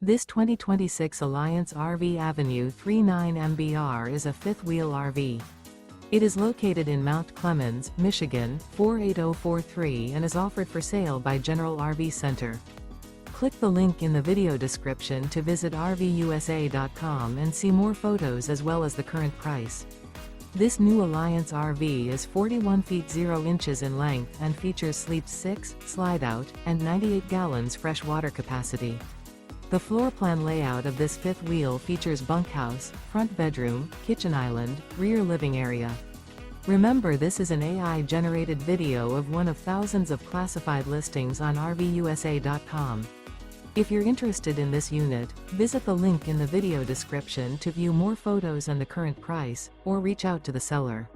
This 2026 Alliance RV Avenue 39 MBR is a fifth-wheel RV. It is located in Mount Clemens, Michigan, 48043 and is offered for sale by General RV Center. Click the link in the video description to visit RVUSA.com and see more photos as well as the current price. This new Alliance RV is 41 feet 0 inches in length and features sleep 6, slide-out, and 98 gallons fresh water capacity. The floor plan layout of this fifth wheel features bunkhouse, front bedroom, kitchen island, rear living area. Remember, this is an AI-generated video of one of thousands of classified listings on RVUSA.com. If you're interested in this unit, visit the link in the video description to view more photos and the current price, or reach out to the seller.